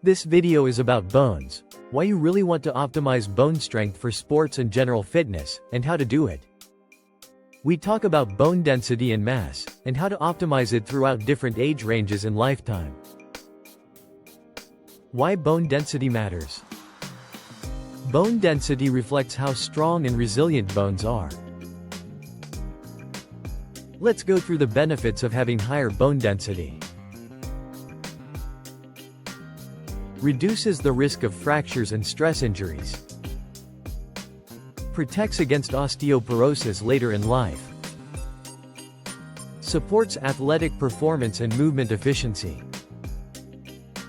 This video is about bones, why you really want to optimize bone strength for sports and general fitness, and how to do it. We talk about bone density and mass, and how to optimize it throughout different age ranges and lifetime. Why bone density matters. Bone density reflects how strong and resilient bones are. Let's go through the benefits of having higher bone density. Reduces the risk of fractures and stress injuries. Protects against osteoporosis later in life. Supports athletic performance and movement efficiency.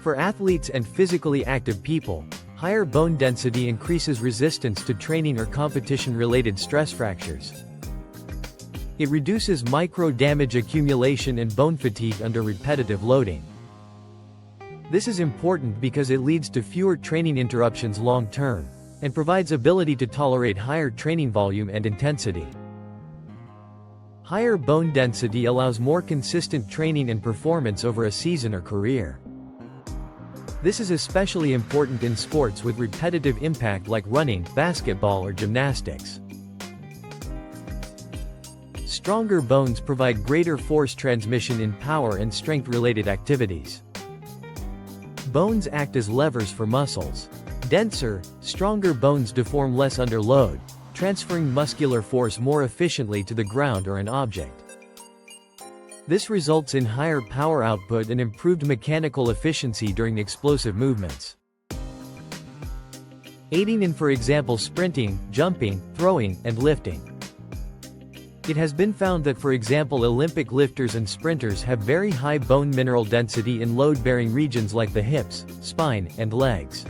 For athletes and physically active people, higher bone density increases resistance to training or competition-related stress fractures. It reduces micro-damage accumulation and bone fatigue under repetitive loading. This is important because it leads to fewer training interruptions long-term, and provides ability to tolerate higher training volume and intensity. Higher bone density allows more consistent training and performance over a season or career. This is especially important in sports with repetitive impact like running, basketball, or gymnastics. Stronger bones provide greater force transmission in power and strength-related activities. Bones act as levers for muscles. Denser, stronger bones deform less under load, transferring muscular force more efficiently to the ground or an object. This results in higher power output and improved mechanical efficiency during explosive movements. Aiding in, for example, sprinting, jumping, throwing, and lifting. It has been found that, for example, Olympic lifters and sprinters have very high bone mineral density in load-bearing regions like the hips, spine, and legs.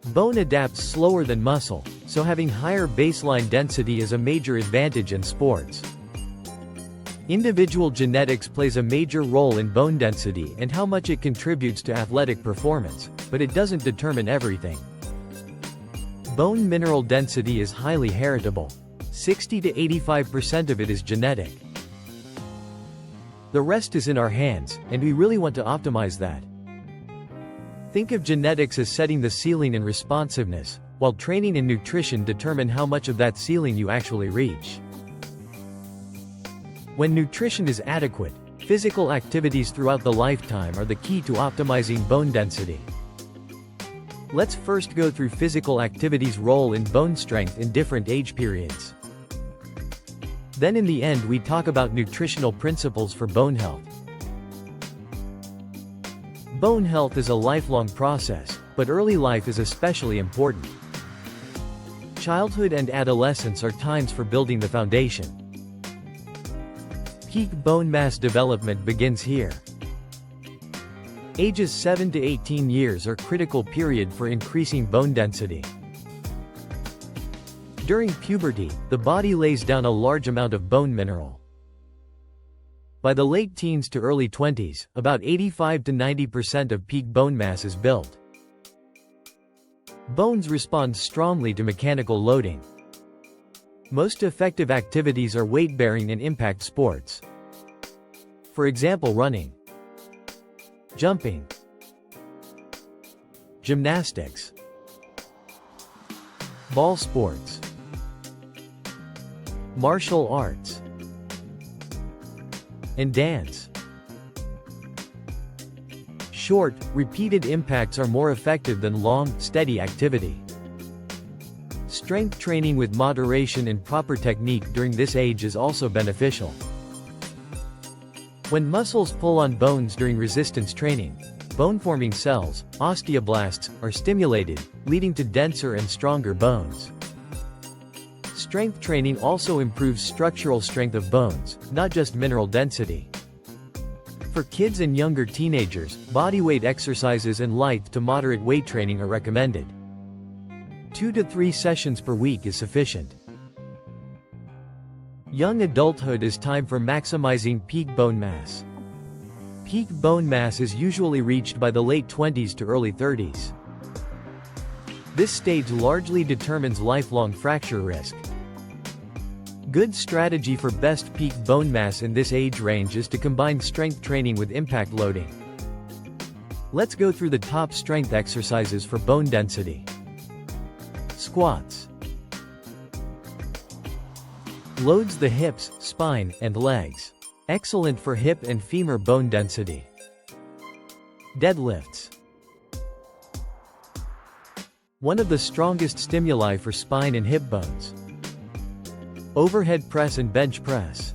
Bone adapts slower than muscle, so having higher baseline density is a major advantage in sports. Individual genetics plays a major role in bone density and how much it contributes to athletic performance, but it doesn't determine everything. Bone mineral density is highly heritable. 60 to 85% of it is genetic. The rest is in our hands, and we really want to optimize that. Think of genetics as setting the ceiling in responsiveness, while training and nutrition determine how much of that ceiling you actually reach. When nutrition is adequate, physical activities throughout the lifetime are the key to optimizing bone density. Let's first go through physical activity's role in bone strength in different age periods. Then in the end we talk about nutritional principles for bone health. Bone health is a lifelong process, but early life is especially important. Childhood and adolescence are times for building the foundation. Peak bone mass development begins here. Ages 7 to 18 years are critical period for increasing bone density. During puberty, the body lays down a large amount of bone mineral. By the late teens to early 20s, about 85 to 90% of peak bone mass is built. Bones respond strongly to mechanical loading. Most effective activities are weight-bearing and impact sports. For example, running, jumping, gymnastics, ball sports, martial arts, and dance. Short, repeated impacts are more effective than long, steady activity. Strength training with moderation and proper technique during this age is also beneficial. When muscles pull on bones during resistance training, bone-forming cells, osteoblasts, are stimulated, leading to denser and stronger bones. Strength training also improves structural strength of bones, not just mineral density. For kids and younger teenagers, bodyweight exercises and light to moderate weight training are recommended. 2 to 3 sessions per week is sufficient. Young adulthood is time for maximizing peak bone mass. Peak bone mass is usually reached by the late 20s to early 30s. This stage largely determines lifelong fracture risk. Good strategy for best peak bone mass in this age range is to combine strength training with impact loading. Let's go through the top strength exercises for bone density. Squats. Loads the hips, spine, and legs. Excellent for hip and femur bone density. Deadlifts. One of the strongest stimuli for spine and hip bones. Overhead press and bench press.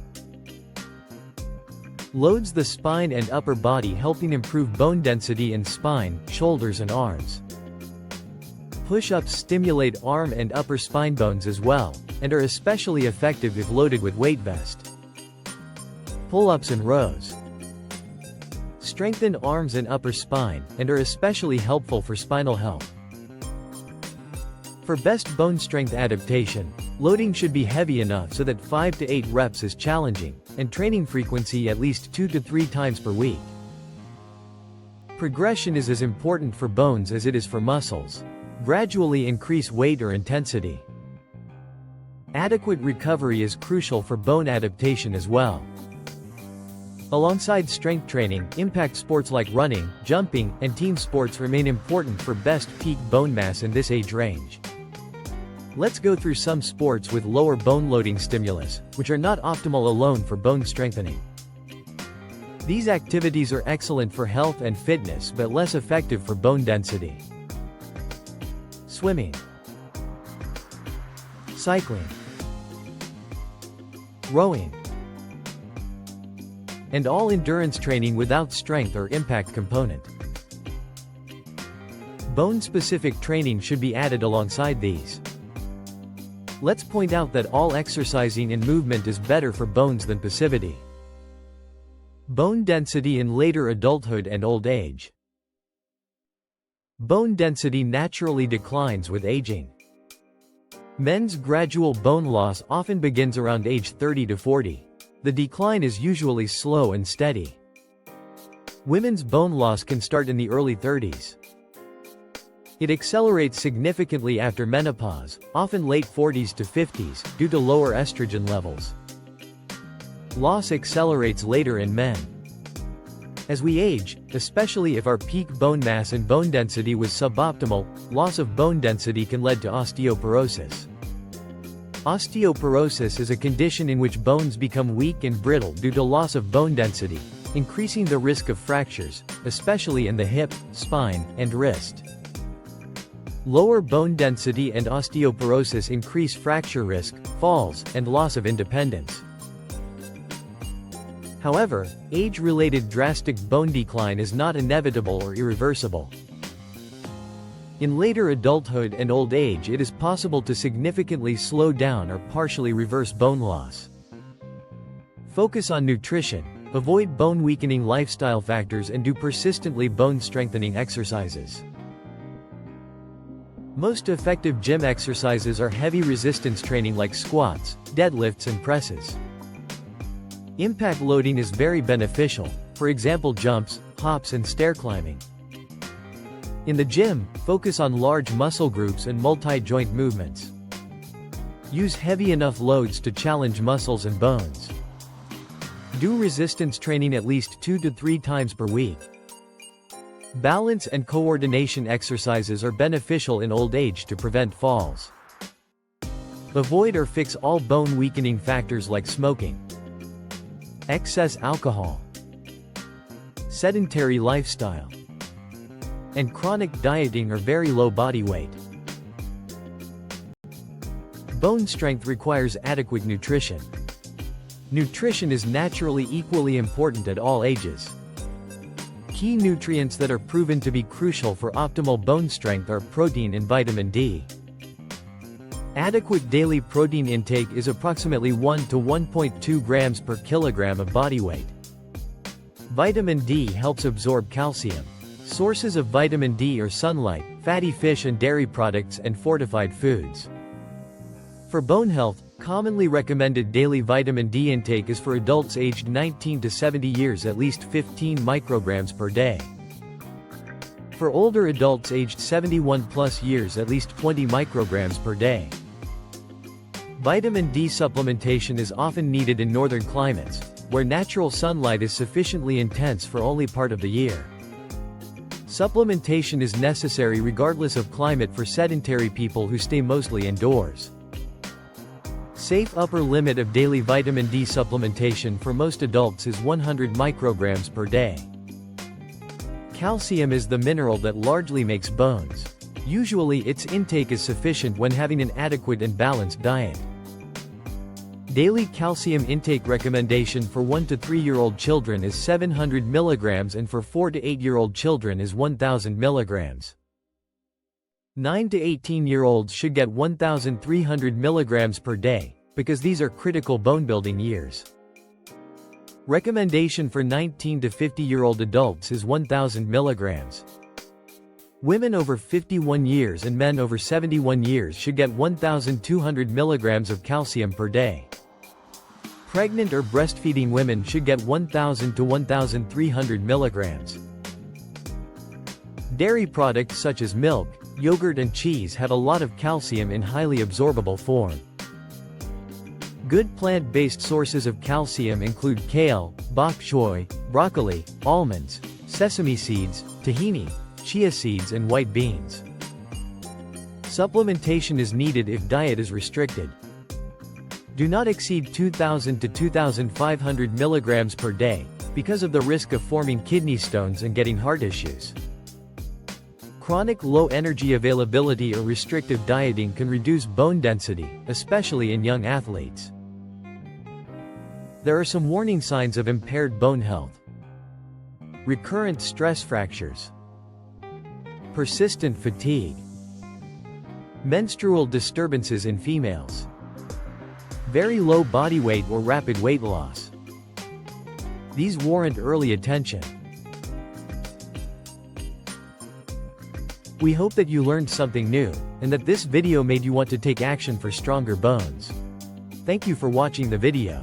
Loads the spine and upper body, helping improve bone density in spine, shoulders and arms. Push-ups stimulate arm and upper spine bones as well, and are especially effective if loaded with weight vest. Pull-ups and rows. Strengthen arms and upper spine, and are especially helpful for spinal health. For best bone strength adaptation, loading should be heavy enough so that 5 to 8 reps is challenging, and training frequency at least 2 to 3 times per week. Progression is as important for bones as it is for muscles. Gradually increase weight or intensity. Adequate recovery is crucial for bone adaptation as well. Alongside strength training, impact sports like running, jumping, and team sports remain important for best peak bone mass in this age range. Let's go through some sports with lower bone loading stimulus, which are not optimal alone for bone strengthening. These activities are excellent for health and fitness but less effective for bone density. Swimming. Cycling. Rowing. And all endurance training without strength or impact component. Bone-specific training should be added alongside these. Let's point out that all exercising and movement is better for bones than passivity. Bone density in later adulthood and old age. Bone density naturally declines with aging. Men's gradual bone loss often begins around age 30 to 40. The decline is usually slow and steady. Women's bone loss can start in the early 30s. It accelerates significantly after menopause, often late 40s to 50s, due to lower estrogen levels. Loss accelerates later in men. As we age, especially if our peak bone mass and bone density was suboptimal, loss of bone density can lead to osteoporosis. Osteoporosis is a condition in which bones become weak and brittle due to loss of bone density, increasing the risk of fractures, especially in the hip, spine, and wrist. Lower bone density and osteoporosis increase fracture risk, falls, and loss of independence. However, age-related drastic bone decline is not inevitable or irreversible. In later adulthood and old age, it is possible to significantly slow down or partially reverse bone loss. Focus on nutrition, avoid bone-weakening lifestyle factors, and do persistently bone-strengthening exercises. Most effective gym exercises are heavy resistance training like squats, deadlifts, and presses. Impact loading is very beneficial, for example jumps, hops, and stair climbing. In the gym, focus on large muscle groups and multi-joint movements. Use heavy enough loads to challenge muscles and bones. Do resistance training at least 2 to 3 times per week. Balance and coordination exercises are beneficial in old age to prevent falls. Avoid or fix all bone-weakening factors like smoking, excess alcohol, sedentary lifestyle, and chronic dieting or very low body weight. Bone strength requires adequate nutrition. Nutrition is naturally equally important at all ages. Key nutrients that are proven to be crucial for optimal bone strength are protein and vitamin D. Adequate daily protein intake is approximately 1 to 1.2 grams per kilogram of body weight. Vitamin D helps absorb calcium. Sources of vitamin D are sunlight, fatty fish and dairy products, and fortified foods. For bone health, commonly recommended daily vitamin D intake is for adults aged 19 to 70 years at least 15 micrograms per day. For older adults aged 71 plus years at least 20 micrograms per day. Vitamin D supplementation is often needed in northern climates, where natural sunlight is sufficiently intense for only part of the year. Supplementation is necessary regardless of climate for sedentary people who stay mostly indoors. Safe upper limit of daily vitamin D supplementation for most adults is 100 micrograms per day. Calcium is the mineral that largely makes bones. Usually its intake is sufficient when having an adequate and balanced diet. Daily calcium intake recommendation for 1 to 3-year-old children is 700 mg and for 4 to 8-year-old children is 1000 mg. 9 to 18-year-olds should get 1300 mg per day, because these are critical bone-building years. Recommendation for 19 to 50-year-old adults is 1000 mg. Women over 51 years and men over 71 years should get 1200 mg of calcium per day. Pregnant or breastfeeding women should get 1000 to 1300 mg. Dairy products such as milk, yogurt and cheese have a lot of calcium in highly absorbable form. Good plant-based sources of calcium include kale, bok choy, broccoli, almonds, sesame seeds, tahini, chia seeds and white beans. Supplementation is needed if diet is restricted. Do not exceed 2000 to 2500 mg per day, because of the risk of forming kidney stones and getting heart issues. Chronic low energy availability or restrictive dieting can reduce bone density, especially in young athletes. There are some warning signs of impaired bone health. Recurrent stress fractures. Persistent fatigue. Menstrual disturbances in females. Very low body weight or rapid weight loss. These warrant early attention. We hope that you learned something new, and that this video made you want to take action for stronger bones. Thank you for watching the video.